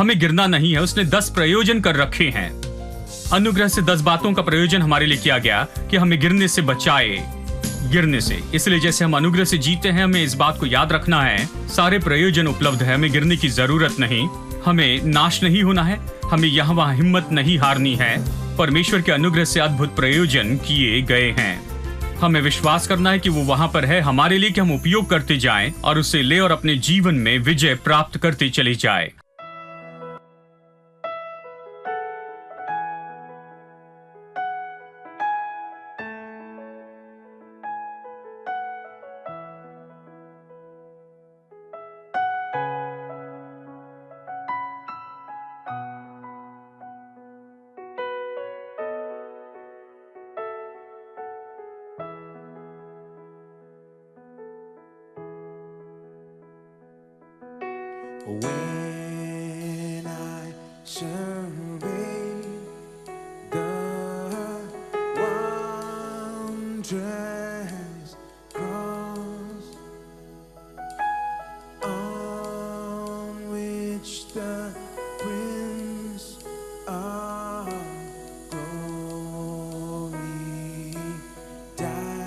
हमें गिरना नहीं है, उसने 10 प्रयोजन कर रखे हैं। अनुग्रह से 10 बातों का प्रयोजन हमारे लिए किया गया कि हमें गिरने से बचाए, गिरने से। इसलिए जैसे हम अनुग्रह से जीते हैं, हमें इस बात को याद रखना है, सारे प्रयोजन उपलब्ध है, हमें गिरने की जरूरत नहीं, हमें नाश नहीं होना है, हमें यहाँ वहाँ हिम्मत नहीं हारनी है। परमेश्वर के अनुग्रह से अद्भुत प्रयोजन किए गए हैं। हमें विश्वास करना है कि वो वहां पर है हमारे लिए, कि हम उपयोग करते जाएं और उसे ले और अपने जीवन में विजय प्राप्त करते चले जाएं। When I survey the wondrous cross on which the Prince of Glory died,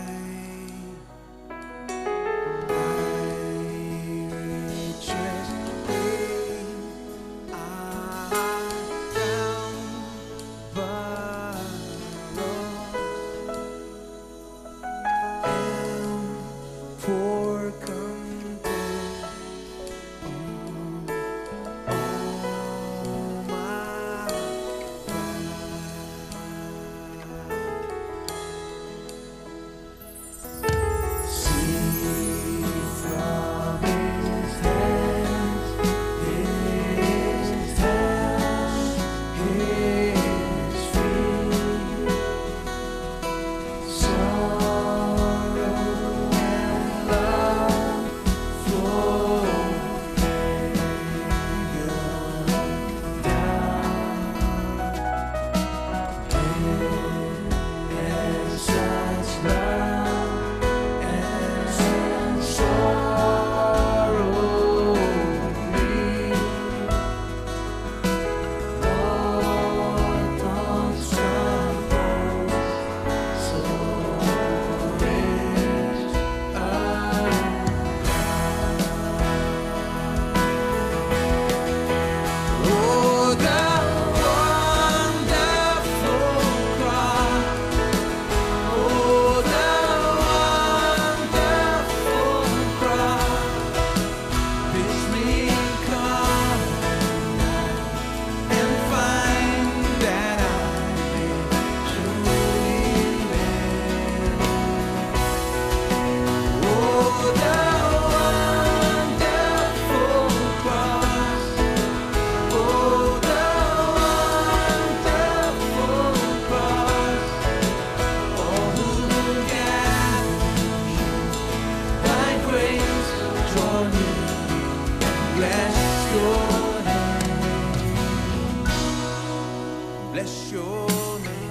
bless your name.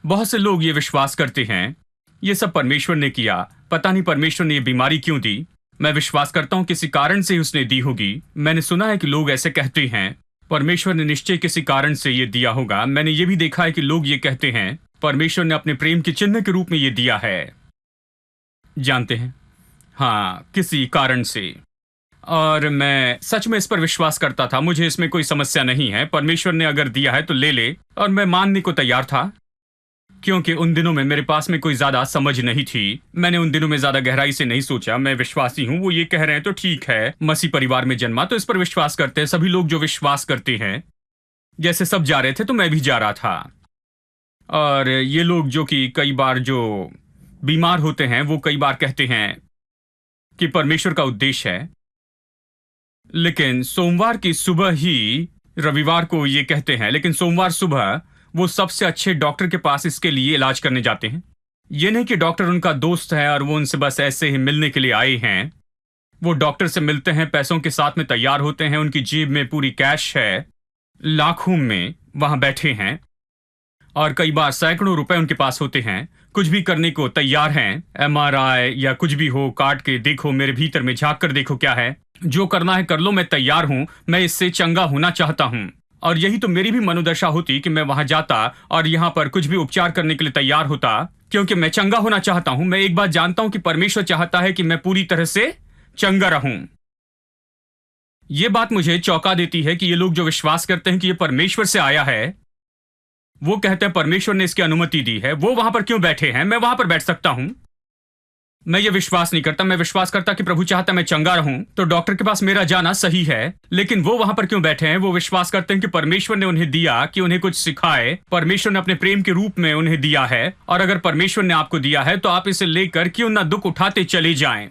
बहुत से लोग ये विश्वास करते हैं ये सब परमेश्वर ने किया, पता नहीं परमेश्वर ने ये बीमारी क्यों दी। मैं विश्वास करता हूं किसी कारण से उसने दी होगी। मैंने सुना है कि लोग ऐसे कहते हैं परमेश्वर ने निश्चय किसी कारण से ये दिया होगा। मैंने ये भी देखा है कि लोग ये कहते हैं परमेश्वर ने अपने प्रेम के चिन्ह के रूप में ये दिया है। जानते हैं, हाँ, किसी कारण से। और मैं सच में इस पर विश्वास करता था, मुझे इसमें कोई समस्या नहीं है। परमेश्वर ने अगर दिया है तो ले ले, और मैं मानने को तैयार था, क्योंकि उन दिनों में मेरे पास में कोई ज्यादा समझ नहीं थी। मैंने उन दिनों में ज्यादा गहराई से नहीं सोचा। मैं विश्वासी हूँ, वो ये कह रहे हैं तो ठीक है, मसीह परिवार में जन्मा तो इस पर विश्वास करते हैं। सभी लोग जो विश्वास करते हैं, जैसे सब जा रहे थे तो मैं भी जा रहा था। और ये लोग जो कि कई बार जो बीमार होते हैं, वो कई बार कहते हैं कि परमेश्वर का उद्देश्य है लेकिन सोमवार की सुबह ही, रविवार को ये कहते हैं, लेकिन सोमवार सुबह वो सबसे अच्छे डॉक्टर के पास इसके लिए इलाज करने जाते हैं। ये नहीं कि डॉक्टर उनका दोस्त है और वो उनसे बस ऐसे ही मिलने के लिए आए हैं। वो डॉक्टर से मिलते हैं, पैसों के साथ में तैयार होते हैं, उनकी जेब में पूरी कैश है, लाखों में वहां बैठे हैं और कई बार सैकड़ों रुपए उनके पास होते हैं, कुछ भी करने को तैयार हैं। MRI या कुछ भी हो, काट के देखो, मेरे भीतर में झांक कर देखो क्या है, जो करना है कर लो, मैं तैयार हूं, मैं इससे चंगा होना चाहता हूं। और यही तो मेरी भी मनोदशा होती कि मैं वहां जाता और यहां पर कुछ भी उपचार करने के लिए तैयार होता, क्योंकि मैं चंगा होना चाहता हूं। मैं एक बात जानता हूं कि परमेश्वर चाहता है कि मैं पूरी तरह से चंगा रहूं। यह बात मुझे चौंका देती है कि ये लोग जो विश्वास करते हैं कि ये परमेश्वर से आया है, वो कहते हैं परमेश्वर ने इसकी अनुमति दी है, वो वहां पर क्यों बैठे हैं, मैं वहां पर बैठ सकता हूं। मैं ये विश्वास नहीं करता। मैं विश्वास करता कि प्रभु चाहता मैं चंगा रहूं, तो डॉक्टर के पास मेरा जाना सही है। लेकिन वो वहां पर क्यों बैठे हैं? वो विश्वास करते हैं कि परमेश्वर ने उन्हें दिया कि उन्हें कुछ सिखाए, परमेश्वर ने अपने प्रेम के रूप में उन्हें दिया है, और अगर परमेश्वर ने आपको दिया है तो आप इसे लेकर क्यों ना दुख उठाते चले जाएं।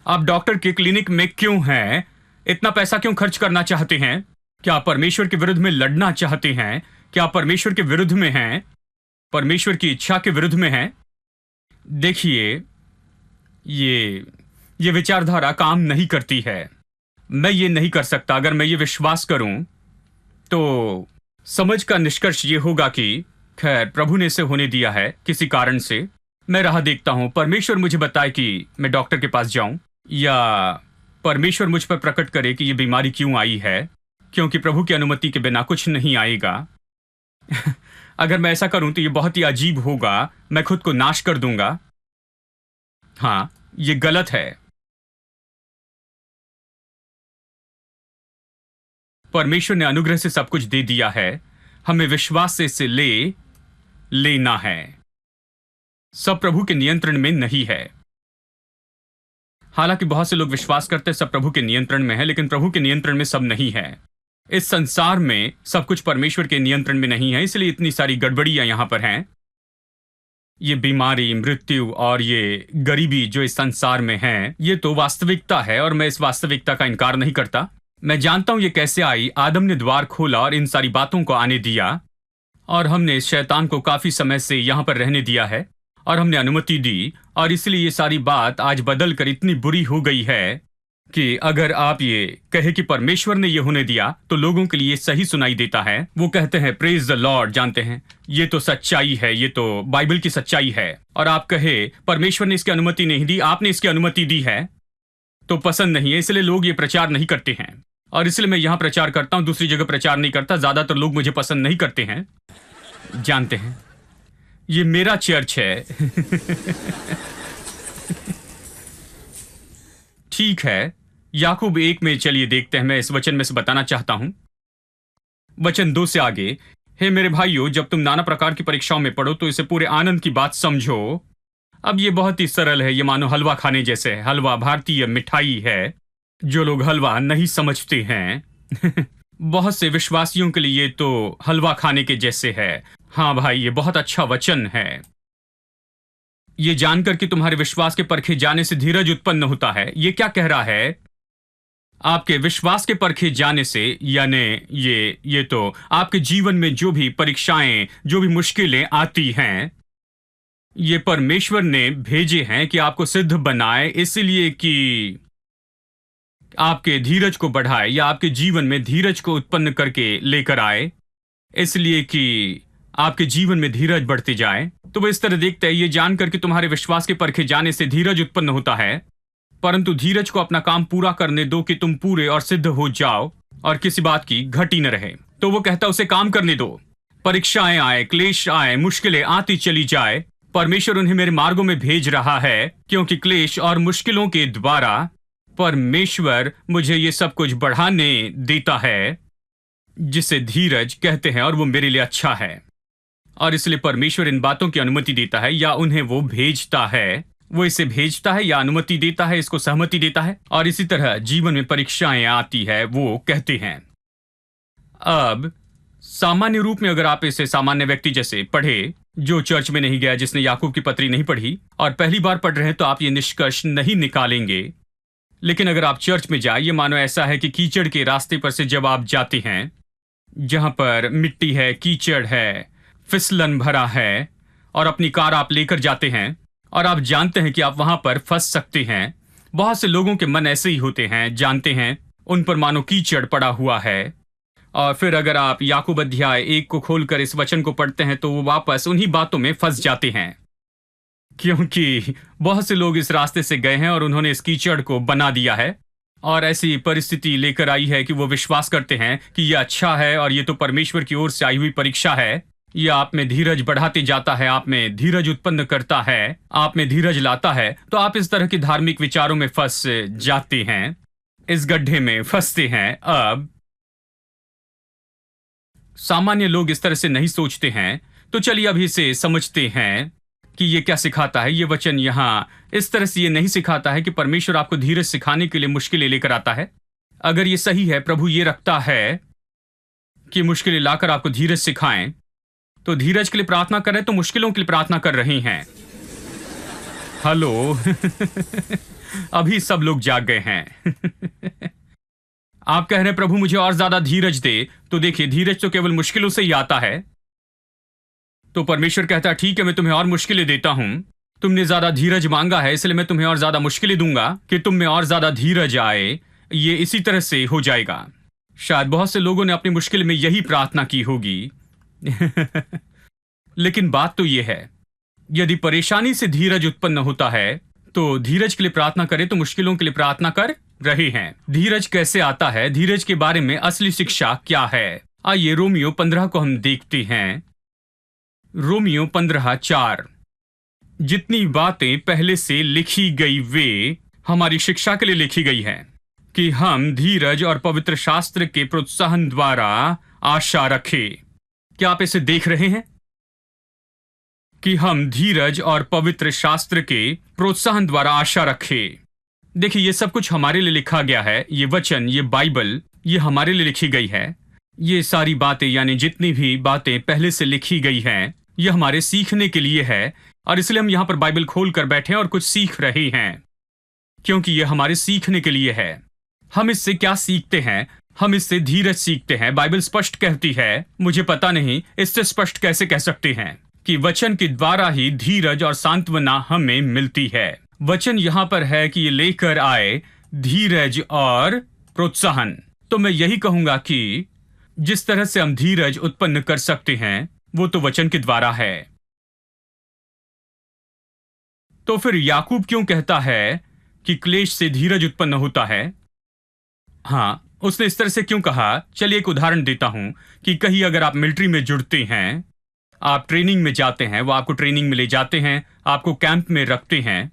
आप डॉक्टर के क्लिनिक में क्यों हैं? इतना पैसा क्यों खर्च करना चाहते हैं? क्या आप परमेश्वर के विरुद्ध में लड़ना चाहते हैं? क्या आप परमेश्वर के विरुद्ध में हैं? परमेश्वर की इच्छा के विरुद्ध में हैं? देखिए, ये विचारधारा काम नहीं करती है। मैं ये नहीं कर सकता। अगर मैं ये विश्वास करूं तो समझ का निष्कर्ष ये होगा कि खैर, प्रभु ने इसे होने दिया है किसी कारण से। मैं राह देखता हूं, परमेश्वर मुझे बताए कि मैं डॉक्टर के पास जाऊं, या परमेश्वर मुझ पर प्रकट करे कि ये बीमारी क्यों आई है, क्योंकि प्रभु की अनुमति के बिना कुछ नहीं आएगा। अगर मैं ऐसा करूं तो ये बहुत ही अजीब होगा, मैं खुद को नाश कर दूंगा। हाँ, ये गलत है। परमेश्वर ने अनुग्रह से सब कुछ दे दिया है, हमें विश्वास से इसे लेना है। सब प्रभु के नियंत्रण में नहीं है। हालांकि बहुत से लोग विश्वास करते हैं सब प्रभु के नियंत्रण में है, लेकिन प्रभु के नियंत्रण में सब नहीं है। इस संसार में सब कुछ परमेश्वर के नियंत्रण में नहीं है, इसलिए इतनी सारी गड़बड़ियां यहां पर हैं। ये बीमारी, मृत्यु और ये गरीबी जो इस संसार में है, ये तो वास्तविकता है और मैं इस वास्तविकता का इनकार नहीं करता। मैं जानता हूं ये कैसे आई। आदम ने द्वार खोला और इन सारी बातों को आने दिया, और हमने इस शैतान को काफी समय से यहां पर रहने दिया है और हमने अनुमति दी, और इसलिए ये सारी बात आज बदल कर इतनी बुरी हो गई है कि अगर आप ये कहे कि परमेश्वर ने ये होने दिया तो लोगों के लिए सही सुनाई देता है। वो कहते हैं प्रेज द लॉर्ड, जानते हैं ये तो सच्चाई है, ये तो बाइबल की सच्चाई है। और आप कहे परमेश्वर ने इसकी अनुमति नहीं दी, आपने इसकी अनुमति दी है, तो पसंद नहीं है, इसलिए लोग ये प्रचार नहीं करते हैं। और इसलिए मैं यहां प्रचार करता हूं, दूसरी जगह प्रचार नहीं करता। ज्यादातर लोग मुझे पसंद नहीं करते हैं, जानते हैं, ये मेरा चर्च है। ठीक है, याकूब 1 में चलिए देखते हैं। मैं इस वचन में से बताना चाहता हूं, वचन 2 से आगे। हे मेरे भाइयों, जब तुम नाना प्रकार की परीक्षाओं में पढ़ो तो इसे पूरे आनंद की बात समझो। अब ये बहुत ही सरल है, ये मानो हलवा खाने जैसे है। हलवा भारतीय मिठाई है। जो लोग हलवा नहीं समझते हैं बहुत से विश्वासियों के लिए तो हलवा खाने के जैसे है। हाँ भाई, ये बहुत अच्छा वचन है। ये जानकर कि तुम्हारे विश्वास के परखे जाने से धीरज उत्पन्न होता है। ये क्या कह रहा है? आपके विश्वास के परखे जाने से, यानी ये तो आपके जीवन में जो भी परीक्षाएं, जो भी मुश्किलें आती हैं, ये परमेश्वर ने भेजे हैं कि आपको सिद्ध बनाए, इसलिए कि आपके धीरज को बढ़ाए या आपके जीवन में धीरज को उत्पन्न करके लेकर आए, इसलिए कि आपके जीवन में धीरज बढ़ते जाए। तो वो इस तरह देखते हैं, ये जानकर कि तुम्हारे विश्वास के परखे जाने से धीरज उत्पन्न होता है, परंतु धीरज को अपना काम पूरा करने दो कि तुम पूरे और सिद्ध हो जाओ और किसी बात की घटी न रहे। तो वो कहता उसे काम करने दो। परीक्षाएं आए, क्लेश आए, मुश्किलें आती चली जाए, परमेश्वर उन्हें मेरे मार्गों में भेज रहा है, क्योंकि क्लेश और मुश्किलों के द्वारा परमेश्वर मुझे ये सब कुछ बढ़ाने देता है, जिसे धीरज कहते हैं, और वो मेरे लिए अच्छा है। और इसलिए परमेश्वर इन बातों की अनुमति देता है, या उन्हें वो भेजता है। वो इसे भेजता है या अनुमति देता है, इसको सहमति देता है। और इसी तरह जीवन में परीक्षाएं आती है, वो कहते हैं। अब सामान्य रूप में अगर आप इसे सामान्य व्यक्ति जैसे पढ़े, जो चर्च में नहीं गया, जिसने याकूब की पत्री नहीं पढ़ी और पहली बार पढ़ रहे हैं, तो आप ये निष्कर्ष नहीं निकालेंगे लेकिन अगर आप चर्च में जाइए, मानो ऐसा है कि कीचड़ के रास्ते पर से जब आप जाते हैं, जहां पर मिट्टी है, कीचड़ है, फिसलन भरा है, और अपनी कार आप लेकर जाते हैं और आप जानते हैं कि आप वहां पर फंस सकते हैं। बहुत से लोगों के मन ऐसे ही होते हैं, जानते हैं उन पर मानो कीचड़ पड़ा हुआ है। और फिर अगर आप याकूब अध्याय 1 को खोलकर इस वचन को पढ़ते हैं तो वो वापस उन्हीं बातों में फंस जाते हैं, क्योंकि बहुत से लोग इस रास्ते से गए हैं और उन्होंने इस कीचड़ को बना दिया है और ऐसी परिस्थिति लेकर आई है कि वो विश्वास करते हैं कि ये अच्छा है और ये तो परमेश्वर की ओर से आई हुई परीक्षा है। ये आप में धीरज बढ़ाते जाता है, आप में धीरज उत्पन्न करता है, आप में धीरज लाता है। तो आप इस तरह के धार्मिक विचारों में फंस जाते हैं, इस गड्ढे में फंसते हैं। अब सामान्य लोग इस तरह से नहीं सोचते हैं, तो चलिए अभी इसे समझते हैं कि ये क्या सिखाता है। ये वचन यहाँ इस तरह से ये नहीं सिखाता है कि परमेश्वर आपको धीरज सिखाने के लिए मुश्किलें लेकर आता है। अगर ये सही है, प्रभु ये रखता है कि मुश्किलें लाकर आपको धीरज सिखाएं, तो धीरज के लिए प्रार्थना कर रहे हैं तो मुश्किलों के लिए प्रार्थना कर रहे हैं। हेलो अभी सब लोग जाग गए हैं आप कह रहे हैं प्रभु मुझे और ज्यादा धीरज दे, तो देखिए धीरज तो केवल मुश्किलों से ही आता है। तो परमेश्वर कहता है ठीक है, मैं तुम्हें और मुश्किलें देता हूं, तुमने ज्यादा धीरज मांगा है इसलिए मैं तुम्हें और ज्यादा मुश्किलें दूंगा कि तुम में और ज्यादा धीरज आए। ये इसी तरह से हो जाएगा। शायद बहुत से लोगों ने अपनी मुश्किल में यही प्रार्थना की होगी लेकिन बात तो यह है, यदि परेशानी से धीरज उत्पन्न होता है तो धीरज के लिए प्रार्थना करें, तो मुश्किलों के लिए प्रार्थना कर रहे हैं। धीरज कैसे आता है, धीरज के बारे में असली शिक्षा क्या है? आइए रोमियो 15 को हम देखते हैं। रोमियो 15:4। जितनी बातें पहले से लिखी गई वे हमारी शिक्षा के लिए लिखी गई है कि हम धीरज और पवित्र शास्त्र के प्रोत्साहन द्वारा आशा रखें। क्या आप इसे देख रहे हैं कि हम धीरज और पवित्र शास्त्र के प्रोत्साहन द्वारा आशा रखें? देखिए ये सब कुछ हमारे लिए लिखा गया है। ये वचन, ये बाइबल, ये हमारे लिए लिखी गई है। ये सारी बातें यानी जितनी भी बातें पहले से लिखी गई हैं, ये हमारे सीखने के लिए है। और इसलिए हम यहाँ पर बाइबल खोल कर बैठे हैं और कुछ सीख रहे हैं, क्योंकि ये हमारे सीखने के लिए है। हम इससे क्या सीखते हैं? हम इससे धीरज सीखते हैं। बाइबल स्पष्ट कहती है, मुझे पता नहीं इससे स्पष्ट कैसे कह सकते हैं, कि वचन के द्वारा ही धीरज और सांत्वना हमें मिलती है। वचन यहाँ पर है कि ये लेकर आए धीरज और प्रोत्साहन। तो मैं यही कहूंगा कि जिस तरह से हम धीरज उत्पन्न कर सकते हैं वो तो वचन के द्वारा है। तो फिर याकूब क्यों कहता है कि क्लेश से धीरज उत्पन्न होता है? हाँ, उसने इस तरह से क्यों कहा? चलिए एक उदाहरण देता हूं कि कहीं अगर आप मिलिट्री में जुड़ते हैं, आप ट्रेनिंग में जाते हैं, वो आपको ट्रेनिंग में ले जाते हैं, आपको कैंप में रखते हैं,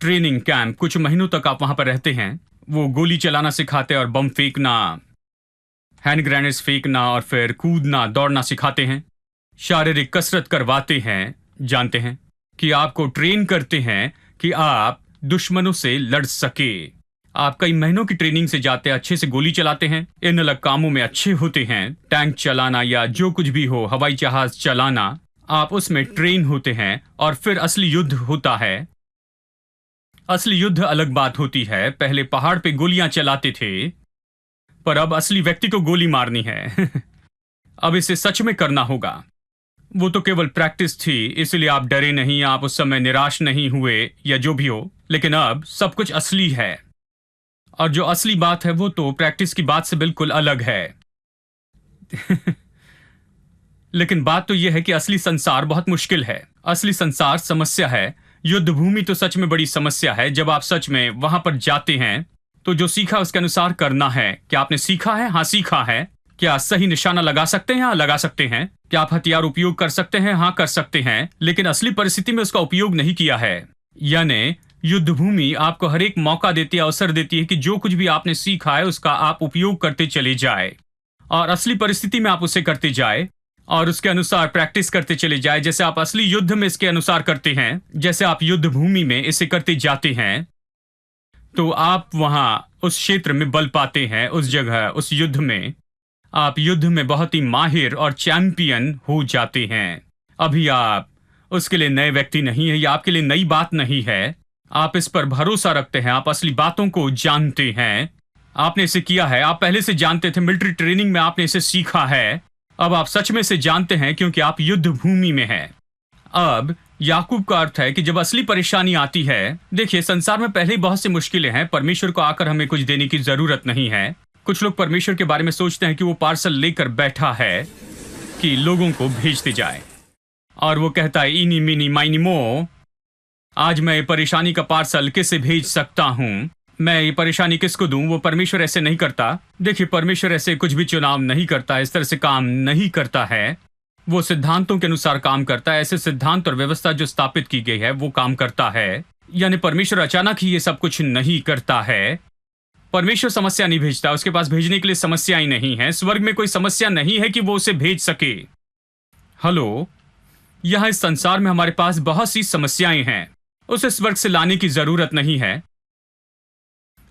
ट्रेनिंग कैंप, कुछ महीनों तक आप वहां पर रहते हैं। वो गोली चलाना सिखाते हैं और बम फेंकना, हैंड ग्रेनेड्स फेंकना और फिर कूदना, दौड़ना सिखाते हैं, शारीरिक कसरत करवाते हैं। जानते हैं कि आपको ट्रेन करते हैं कि आप दुश्मनों से लड़ सके। आप कई महीनों की ट्रेनिंग से जाते हैं, अच्छे से गोली चलाते हैं, इन अलग कामों में अच्छे होते हैं, टैंक चलाना या जो कुछ भी हो, हवाई जहाज चलाना, आप उसमें ट्रेन होते हैं। और फिर असली युद्ध होता है। असली युद्ध अलग बात होती है। पहले पहाड़ पे गोलियां चलाते थे, पर अब असली व्यक्ति को गोली मारनी है अब इसे सच में करना होगा। वो तो केवल प्रैक्टिस थी, इसलिए आप डरे नहीं, आप उस समय निराश नहीं हुए या जो भी हो, लेकिन अब सब कुछ असली है। और जो असली बात है वो तो प्रैक्टिस की बात से बिल्कुल अलग है लेकिन बात तो यह है कि असली संसार बहुत मुश्किल है। असली संसार समस्या है। युद्ध भूमि तो सच में बड़ी समस्या है। जब आप सच में वहां पर जाते हैं तो जो सीखा उसके अनुसार करना है। क्या आपने सीखा है? हाँ, सीखा है। क्या सही निशाना लगा सकते हैं? हाँ, लगा सकते हैं। क्या आप हथियार उपयोग कर सकते हैं? हाँ, कर सकते हैं। लेकिन असली परिस्थिति में उसका उपयोग नहीं किया है। यानी युद्ध भूमि आपको हर एक मौका देती है, अवसर देती है कि जो कुछ भी आपने सीखा है उसका आप उपयोग करते चले जाए, और असली परिस्थिति में आप उसे करते जाए और उसके अनुसार प्रैक्टिस करते चले जाए। जैसे आप असली युद्ध में इसके अनुसार करते हैं, जैसे आप युद्ध भूमि में इसे करते जाते हैं, तो आप वहां उस क्षेत्र में बल पाते हैं। उस जगह, उस युद्ध में आप युद्ध में बहुत ही माहिर और चैंपियन हो जाते हैं। अभी आप उसके लिए नए व्यक्ति नहीं है, यह आपके लिए नई बात नहीं है। आप इस पर भरोसा रखते हैं, आप असली बातों को जानते हैं। आपने इसे किया है, आप पहले से जानते थे, मिलिट्री ट्रेनिंग में आपने इसे सीखा है। अब आप सच में से जानते हैं क्योंकि आप युद्ध भूमि में हैं। अब याकूब का अर्थ है कि जब असली परेशानी आती है, देखिए संसार में पहले ही बहुत सी मुश्किलें हैं, परमेश्वर को आकर हमें कुछ देने की जरूरत नहीं है। कुछ लोग परमेश्वर के बारे में सोचते हैं कि वो पार्सल लेकर बैठा है कि लोगों को भेजते जाए, और वो कहता है इनी मिनी माइनी मो, आज मैं ये परेशानी का पार्सल किसे भेज सकता हूं, मैं ये परेशानी किसको दूं। वो परमेश्वर ऐसे नहीं करता। देखिए परमेश्वर ऐसे कुछ भी चुनाव नहीं करता, इस तरह से काम नहीं करता है। वो सिद्धांतों के अनुसार काम करता है। ऐसे सिद्धांत और व्यवस्था जो स्थापित की गई है वो काम करता है। यानी परमेश्वर अचानक ही ये सब कुछ नहीं करता है। परमेश्वर समस्या नहीं भेजता, उसके पास भेजने के लिए समस्याएं नहीं है। स्वर्ग में कोई समस्या नहीं है कि वो उसे भेज सके। हेलो, यहां इस संसार में हमारे पास बहुत सी समस्याएं हैं, उसे स्वर्ग से लाने की जरूरत नहीं है।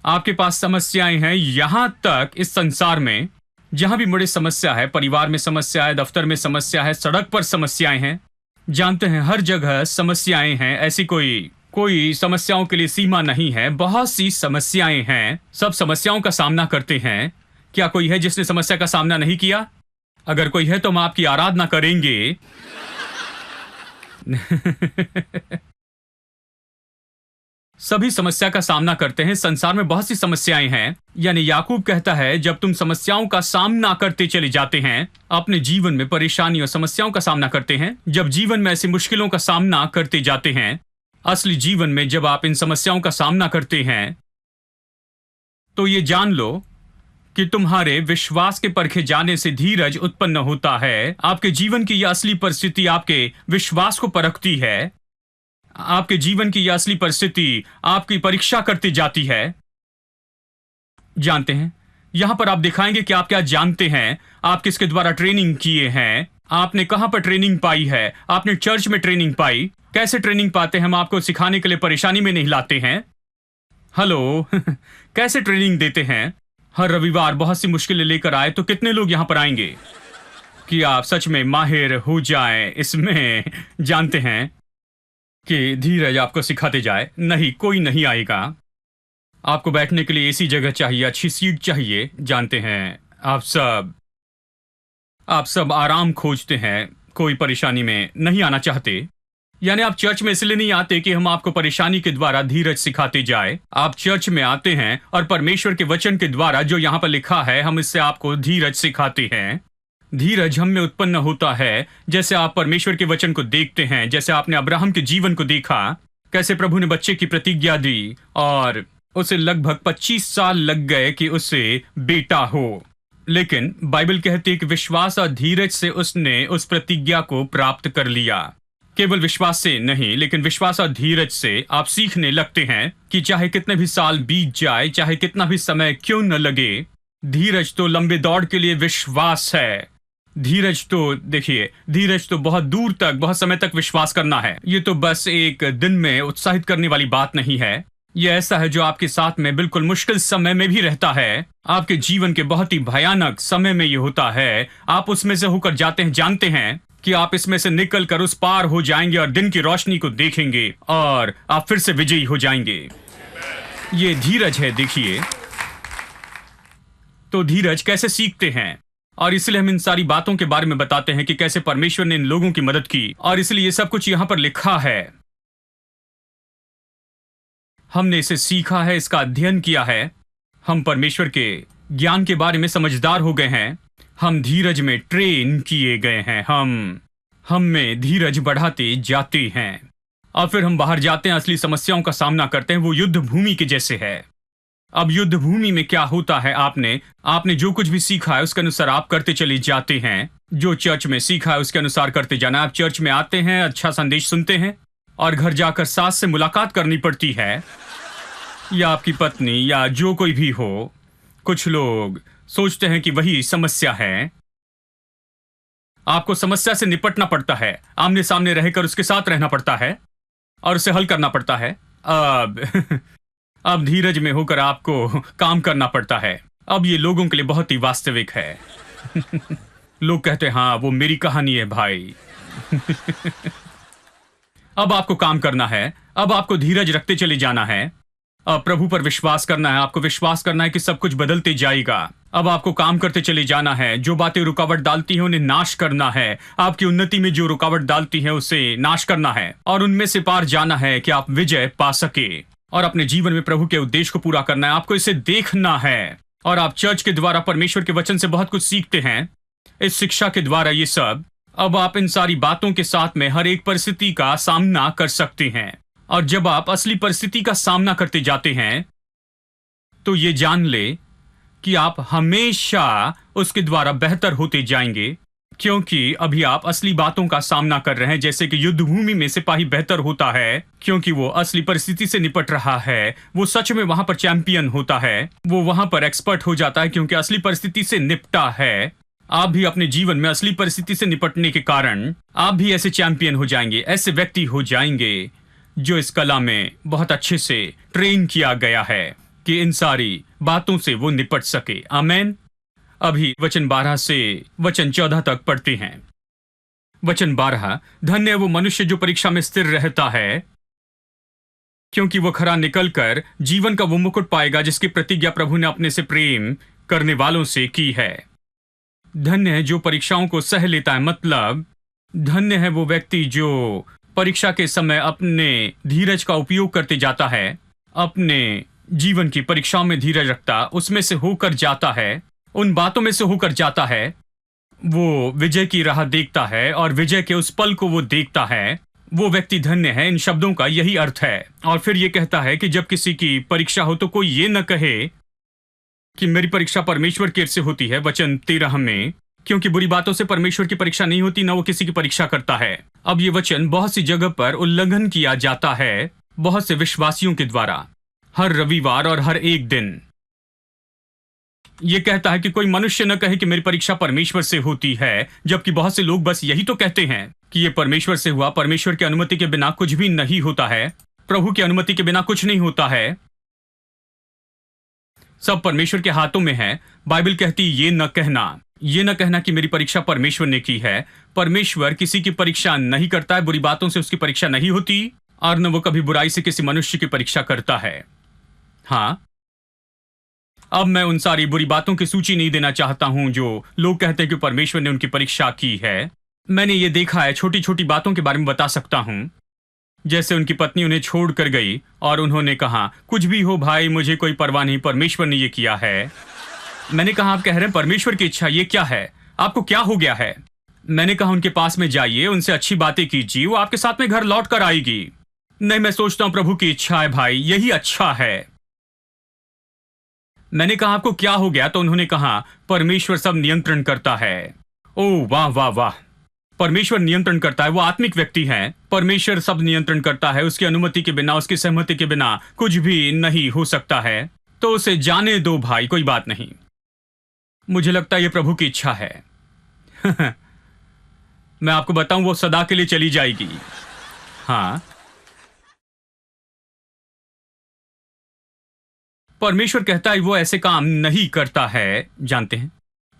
आपके पास समस्याएं हैं यहां तक इस संसार में, जहां भी बड़ी समस्या है, परिवार में समस्या है, दफ्तर में समस्या है, सड़क पर समस्याएं हैं। जानते हैं हर जगह समस्याएं हैं। ऐसी कोई समस्याओं के लिए सीमा नहीं है। बहुत सी समस्याएं हैं, सब समस्याओं का सामना करते हैं। क्या कोई है जिसने समस्या का सामना नहीं किया? अगर कोई है तो हम आपकी आराधना करेंगे। सभी समस्या का सामना करते हैं। संसार में बहुत सी समस्याएं हैं। यानी याकूब कहता है जब तुम समस्याओं का सामना करते चले जाते हैं, अपने जीवन में परेशानी और समस्याओं का सामना करते हैं, जब जीवन में ऐसी मुश्किलों का सामना करते जाते हैं, असली जीवन में जब आप इन समस्याओं का सामना करते हैं, तो ये जान लो कि तुम्हारे विश्वास के परखे जाने से धीरज उत्पन्न होता है। आपके जीवन की यह असली परिस्थिति आपके विश्वास को परखती है। आपके जीवन की यह असली परिस्थिति आपकी परीक्षा करती जाती है। जानते हैं, यहां पर आप दिखाएंगे कि आप क्या जानते हैं, आप किसके द्वारा ट्रेनिंग किए हैं, आपने कहां पर ट्रेनिंग पाई है। आपने चर्च में ट्रेनिंग पाई। कैसे ट्रेनिंग पाते हैं? हम आपको सिखाने के लिए परेशानी में नहीं लाते हैं। हेलो, कैसे ट्रेनिंग देते हैं? हर रविवार बहुत सी मुश्किलें लेकर आए तो कितने लोग यहां पर आएंगे कि आप सच में माहिर हो जाएं इसमें। जानते हैं कि धीरज आपको सिखाते जाए। नहीं, कोई नहीं आएगा। आपको बैठने के लिए ऐसी जगह चाहिए, अच्छी सीट चाहिए। जानते हैं आप सब आराम खोजते हैं, कोई परेशानी में नहीं आना चाहते। यानी आप चर्च में इसलिए नहीं आते कि हम आपको परेशानी के द्वारा धीरज सिखाते जाए। आप चर्च में आते हैं और परमेश्वर के वचन के द्वारा जो यहाँ पर लिखा है, हम इससे आपको धीरज सिखाते हैं। धीरज हम में उत्पन्न होता है जैसे आप परमेश्वर के वचन को देखते हैं। जैसे आपने अब्राहम के जीवन को देखा, कैसे प्रभु ने बच्चे की प्रतिज्ञा दी और उसे लगभग 25 साल लग गए कि उसे बेटा हो। लेकिन बाइबल कहती है कि विश्वास और धीरज से उसने उस प्रतिज्ञा को प्राप्त कर लिया। केवल विश्वास से नहीं, लेकिन विश्वास और धीरज से आप सीखने लगते हैं कि चाहे कितने भी साल बीत जाए, चाहे कितना भी समय क्यों न लगे, धीरज तो लंबे दौड़ के लिए विश्वास है। धीरज तो देखिए, धीरज तो बहुत दूर तक, बहुत समय तक विश्वास करना है। ये तो बस एक दिन में उत्साहित करने वाली बात नहीं है। ये ऐसा है जो आपके साथ में बिल्कुल मुश्किल समय में भी रहता है। आपके जीवन के बहुत ही भयानक समय में ये होता है। आप उसमें से होकर जाते हैं। जानते हैं कि आप इसमें से निकल कर उस पार हो जाएंगे और दिन की रोशनी को देखेंगे और आप फिर से विजयी हो जाएंगे। ये धीरज है। देखिए, तो धीरज कैसे सीखते हैं, और इसलिए हम इन सारी बातों के बारे में बताते हैं कि कैसे परमेश्वर ने इन लोगों की मदद की, और इसलिए ये सब कुछ यहां पर लिखा है। हमने इसे सीखा है, इसका अध्ययन किया है। हम परमेश्वर के ज्ञान के बारे में समझदार हो गए हैं। हम धीरज में ट्रेन किए गए हैं। हम में धीरज बढ़ाते जाते हैं और फिर हम बाहर जाते हैं, असली समस्याओं का सामना करते हैं। वो युद्ध भूमि के जैसे है। अब युद्ध भूमि में क्या होता है, आपने जो कुछ भी सीखा है उसके अनुसार आप करते चले जाते हैं। जो चर्च में सीखा है उसके अनुसार करते जाना। आप चर्च में आते हैं, अच्छा संदेश सुनते हैं और घर जाकर सास से मुलाकात करनी पड़ती है, या आपकी पत्नी, या जो कोई भी हो। कुछ लोग सोचते हैं कि वही समस्या है। आपको समस्या से निपटना पड़ता है, आमने सामने रहकर उसके साथ रहना पड़ता है और उसे हल करना पड़ता है। अब धीरज में होकर आपको काम करना पड़ता है। अब ये लोगों के लिए बहुत ही वास्तविक है। लोग कहते हैं हाँ, वो मेरी कहानी है भाई। अब आपको काम करना है। अब आपको धीरज रखते चले जाना है। अब प्रभु पर विश्वास करना है। आपको विश्वास करना है कि सब कुछ बदलते जाएगा। अब आपको काम करते चले जाना है। जो बातें रुकावट डालती हैं उन्हें नाश करना है। आपकी उन्नति में जो रुकावट डालती है उसे नाश करना है और उनमें से पार जाना है कि आप विजय पा सके और अपने जीवन में प्रभु के उद्देश्य को पूरा करना है। आपको इसे देखना है और आप चर्च के द्वारा परमेश्वर के वचन से बहुत कुछ सीखते हैं। इस शिक्षा के द्वारा ये सब, अब आप इन सारी बातों के साथ में हर एक परिस्थिति का सामना कर सकते हैं। और जब आप असली परिस्थिति का सामना करते जाते हैं तो ये जान ले कि आप हमेशा उसके द्वारा बेहतर होते जाएंगे, क्योंकि अभी आप असली बातों का सामना कर रहे हैं। जैसे कि युद्ध भूमि में सिपाही बेहतर होता है क्योंकि वो असली परिस्थिति से निपट रहा है। वो सच में वहां पर चैंपियन होता है। वो वहां पर एक्सपर्ट हो जाता है क्योंकि असली परिस्थिति से निपटा है। आप भी अपने जीवन में असली परिस्थिति से निपटने के कारण आप भी ऐसे चैंपियन हो जाएंगे, ऐसे व्यक्ति हो जाएंगे जो इस कला में बहुत अच्छे से ट्रेन किया गया है कि इन सारी बातों से वो निपट सके। आमेन। अभी वचन 12 से वचन 14 तक पढ़ते हैं। वचन 12, धन्य है वो मनुष्य जो परीक्षा में स्थिर रहता है, क्योंकि वो खरा निकलकर जीवन का वो मुकुट पाएगा जिसकी प्रतिज्ञा प्रभु ने अपने से प्रेम करने वालों से की है। धन्य है जो परीक्षाओं को सह लेता है, मतलब धन्य है वो व्यक्ति जो परीक्षा के समय अपने धीरज का उपयोग करते जाता है, अपने जीवन की परीक्षाओं में धीरज रखता, उसमें से होकर जाता है, उन बातों में से होकर जाता है। वो विजय की राह देखता है और विजय के उस पल को वो देखता है। वो व्यक्ति धन्य है। इन शब्दों का यही अर्थ है। और फिर ये कहता है कि जब किसी की परीक्षा हो तो कोई ये न कहे कि मेरी परीक्षा परमेश्वर की ओर से होती है। वचन 13 में, क्योंकि बुरी बातों से परमेश्वर की परीक्षा नहीं होती, न वो किसी की परीक्षा करता है। अब ये वचन बहुत सी जगह पर उल्लंघन किया जाता है बहुत से विश्वासियों के द्वारा, हर रविवार और हर एक दिन। ये कहता है कि कोई मनुष्य न कहे कि मेरी परीक्षा परमेश्वर से होती है, जबकि बहुत से लोग बस यही तो कहते हैं कि ये परमेश्वर से हुआ। परमेश्वर की अनुमति के बिना कुछ भी नहीं होता है। प्रभु की अनुमति के बिना कुछ नहीं होता है। सब परमेश्वर के हाथों में है। बाइबल कहती ये न कहना कि मेरी परीक्षा परमेश्वर ने की है। परमेश्वर किसी की परीक्षा नहीं करता है। बुरी बातों से उसकी परीक्षा नहीं होती और न वो कभी बुराई से किसी मनुष्य की परीक्षा करता है। हाँ, अब मैं उन सारी बुरी बातों की सूची नहीं देना चाहता हूं जो लोग कहते हैं कि परमेश्वर ने उनकी परीक्षा की है। मैंने ये देखा है, छोटी छोटी बातों के बारे में बता सकता हूं। जैसे उनकी पत्नी उन्हें छोड़ कर गई और उन्होंने कहा कुछ भी हो भाई, मुझे कोई परवाह नहीं, परमेश्वर ने ये किया है। मैंने कहा आप कह रहे हैं परमेश्वर की इच्छा, ये क्या है? आपको क्या हो गया है? मैंने कहा उनके पास में जाइए, उनसे अच्छी बातें कीजिए, वो आपके साथ में घर लौट कर आएगी। नहीं, मैं सोचता हूं प्रभु की इच्छा है भाई, यही अच्छा है। मैंने कहा आपको क्या हो गया? तो उन्होंने कहा परमेश्वर सब नियंत्रण करता है। ओह वाह वाह वाह, परमेश्वर नियंत्रण करता है। वो आत्मिक व्यक्ति है। परमेश्वर सब नियंत्रण करता है। उसकी अनुमति के बिना, उसकी सहमति के बिना कुछ भी नहीं हो सकता है। तो उसे जाने दो भाई, कोई बात नहीं। मुझे लगता है ये प्रभु की इच्छा है। मैं आपको बताऊं, वो सदा के लिए चली जाएगी। हाँ, परमेश्वर कहता है वो ऐसे काम नहीं करता है। जानते हैं,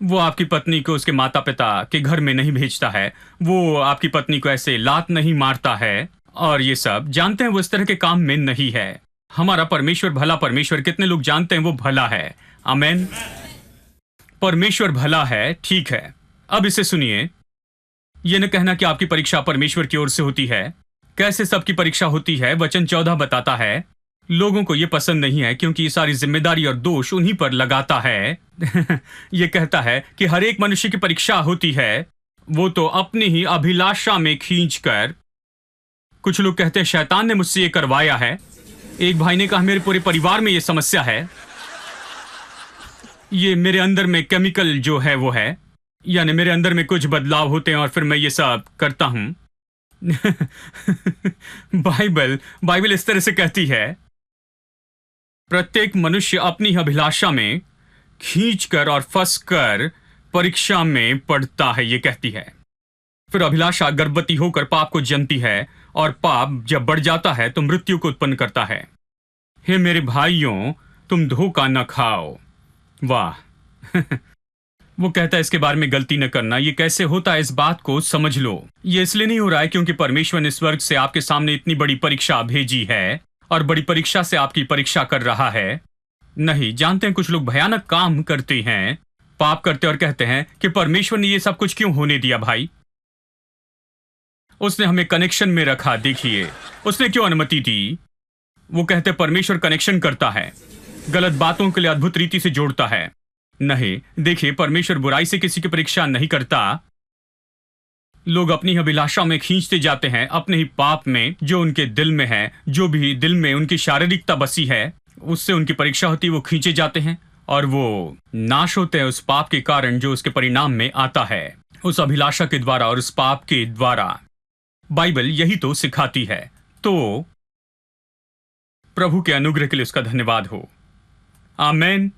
वो आपकी पत्नी को उसके माता पिता के घर में नहीं भेजता है। वो आपकी पत्नी को ऐसे लात नहीं मारता है और ये सब। जानते हैं वो इस तरह के काम में नहीं है। हमारा परमेश्वर भला परमेश्वर, कितने लोग जानते हैं वो भला है? आमेन। परमेश्वर भला है, ठीक है। अब इसे सुनिए। यह न कहना कि आपकी परीक्षा परमेश्वर की ओर से होती है। कैसे सबकी परीक्षा होती है? वचन 14 बताता है लोगों को यह पसंद नहीं है क्योंकि ये सारी जिम्मेदारी और दोष उन्हीं पर लगाता है। यह कहता है कि हर एक मनुष्य की परीक्षा होती है, वो तो अपनी ही अभिलाषा में खींचकर। कुछ लोग कहते हैं शैतान ने मुझसे ये करवाया है। एक भाई ने कहा मेरे पूरे परिवार में ये समस्या है, ये मेरे अंदर में केमिकल जो है वो है, यानी मेरे अंदर में कुछ बदलाव होते हैं और फिर मैं ये सब करता हूं। बाइबल इस तरह से कहती है प्रत्येक मनुष्य अपनी अभिलाषा में खींचकर और फंसकर परीक्षा में पड़ता है, ये कहती है। फिर अभिलाषा गर्भवती होकर पाप को जन्मती है और पाप जब बढ़ जाता है तो मृत्यु को उत्पन्न करता है। हे मेरे भाइयों, तुम धोखा न खाओ। वाह। वो कहता है इसके बारे में गलती न करना। ये कैसे होता है, इस बात को समझ लो। ये इसलिए नहीं हो रहा है क्योंकि परमेश्वर ने स्वर्ग से आपके सामने इतनी बड़ी परीक्षा भेजी है और बड़ी परीक्षा से आपकी परीक्षा कर रहा है। नहीं, जानते हैं कुछ लोग भयानक काम करते हैं, पाप करते और कहते हैं कि परमेश्वर ने ये सब कुछ क्यों होने दिया। भाई, उसने हमें कनेक्शन में रखा, देखिए उसने क्यों अनुमति दी। वो कहते परमेश्वर कनेक्शन करता है, गलत बातों के लिए अद्भुत रीति से जोड़ता है। नहीं, देखिए परमेश्वर बुराई से किसी की परीक्षा नहीं करता। लोग अपनी अभिलाषा में खींचते जाते हैं, अपने ही पाप में जो उनके दिल में है, जो भी दिल में उनकी शारीरिकता बसी है, उससे उनकी परीक्षा होती है। वो खींचे जाते हैं और वो नाश होते हैं उस पाप के कारण जो उसके परिणाम में आता है, उस अभिलाषा के द्वारा और उस पाप के द्वारा। बाइबल यही तो सिखाती है। तो प्रभु के अनुग्रह के लिए उसका धन्यवाद हो। आमेन।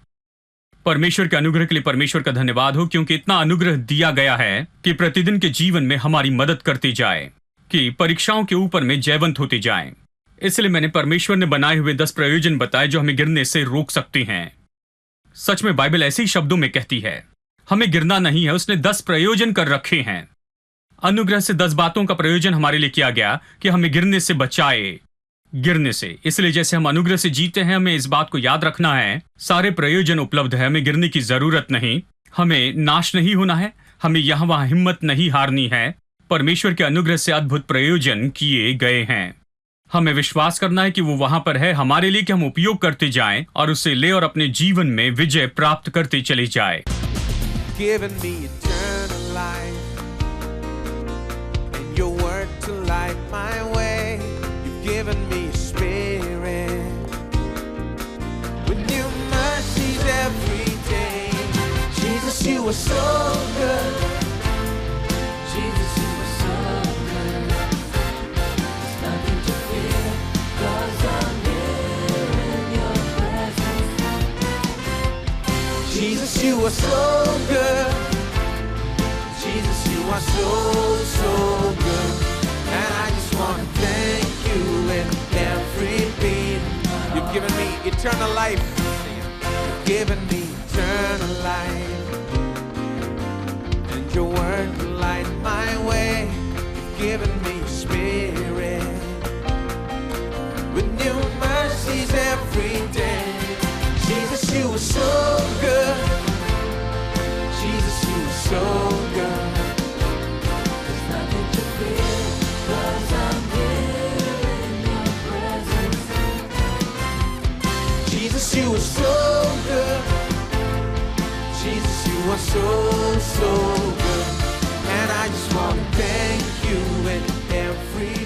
परमेश्वर के अनुग्रह के लिए परमेश्वर का धन्यवाद हो, क्योंकि इतना अनुग्रह दिया गया है कि प्रतिदिन के जीवन में हमारी मदद करते जाए, कि परीक्षाओं के ऊपर में जयवंत होते जाएं। इसलिए मैंने परमेश्वर ने बनाए हुए 10 प्रयोजन बताए जो हमें गिरने से रोक सकते हैं। सच में बाइबल ऐसे ही शब्दों में कहती है, हमें गिरना नहीं है, उसने 10 प्रयोजन कर रखे हैं। अनुग्रह से 10 बातों का प्रयोजन हमारे लिए किया गया कि हमें गिरने से बचाए, गिरने से। इसलिए जैसे हम अनुग्रह से जीते हैं, हमें इस बात को याद रखना है, सारे प्रयोजन उपलब्ध है, हमें गिरने की जरूरत नहीं, हमें नाश नहीं होना है, हमें यहाँ वहां हिम्मत नहीं हारनी है। परमेश्वर के अनुग्रह से अद्भुत प्रयोजन किए गए हैं। हमें विश्वास करना है कि वो वहां पर है हमारे लिए, कि हम उपयोग करते जाएं और उसे ले और अपने जीवन में विजय प्राप्त करते चले जाए। Given me eternal life and your word to light my way. You've given me a spirit with new mercies every day. Jesus, you are so good. Jesus, you are so good. There's nothing to fear 'cause I'm here in your presence. Jesus, you are so good. Jesus, you are so, so good. And I just want to thank you in every beat. You've given me eternal life. You've given me eternal life. And your word to light my way. You've given me spirit with new mercies every day. Jesus, you are so good. Jesus, you are so good. There's nothing to fear 'cause I'm here in your presence. Jesus, you are so good. Jesus, you are so, so good. And I just want to thank you in every